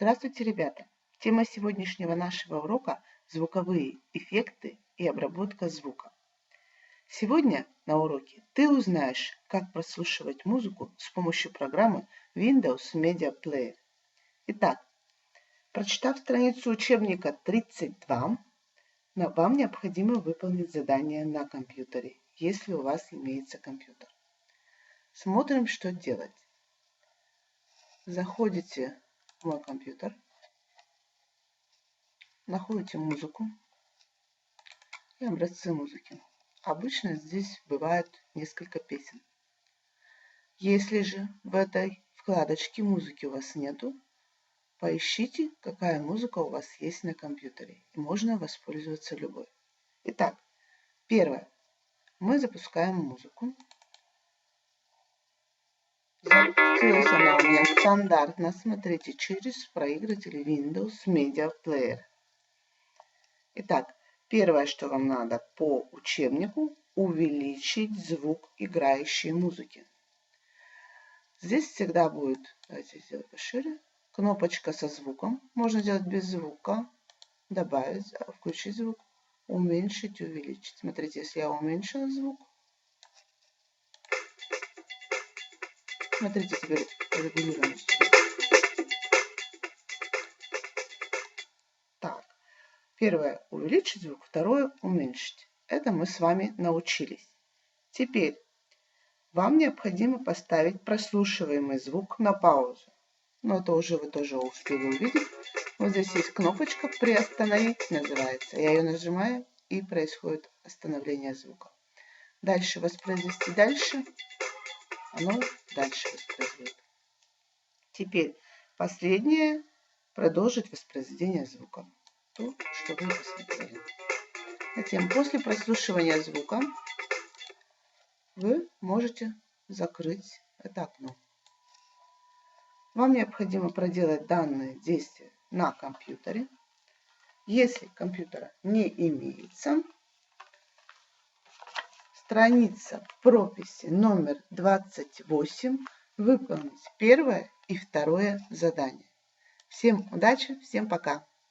Здравствуйте, ребята! Тема сегодняшнего нашего урока – звуковые эффекты и обработка звука. Сегодня на уроке ты узнаешь, как прослушивать музыку с помощью программы Windows Media Player. Итак, прочитав страницу учебника 32, вам необходимо выполнить задание на компьютере, если у вас имеется компьютер. Смотрим, что делать. Заходите в мой компьютер. Находите музыку и образцы музыки. Обычно здесь бывает несколько песен. Если же в этой вкладочке музыки у вас нету, поищите, какая музыка у вас есть на компьютере, и можно воспользоваться любой. Итак, первое. Мы запускаем музыку. Запустилась она у меня стандартно, смотрите, через проигрыватель Windows Media Player. Итак, первое, что вам надо по учебнику, увеличить звук играющей музыки. Здесь всегда будет, давайте сделаю пошире, кнопочка со звуком. Можно сделать без звука, добавить, включить звук, уменьшить, увеличить. Смотрите, если я уменьшила звук, смотрите, теперь регулируем. Так, первое увеличить звук, второе уменьшить. Это мы с вами научились. Теперь вам необходимо поставить прослушиваемый звук на паузу. Но это уже вы тоже успели увидеть. Вот здесь есть кнопочка «Приостановить» называется. Я ее нажимаю, и происходит остановление звука. Дальше воспроизвести дальше. Оно дальше воспроизводит. Теперь последнее – продолжить воспроизведение звука. То, что вы посмотрели. Затем после прослушивания звука вы можете закрыть это окно. Вам необходимо проделать данное действие на компьютере. Если компьютера не имеется, страница прописи номер 28, выполнить первое и второе задание. Всем удачи, всем пока!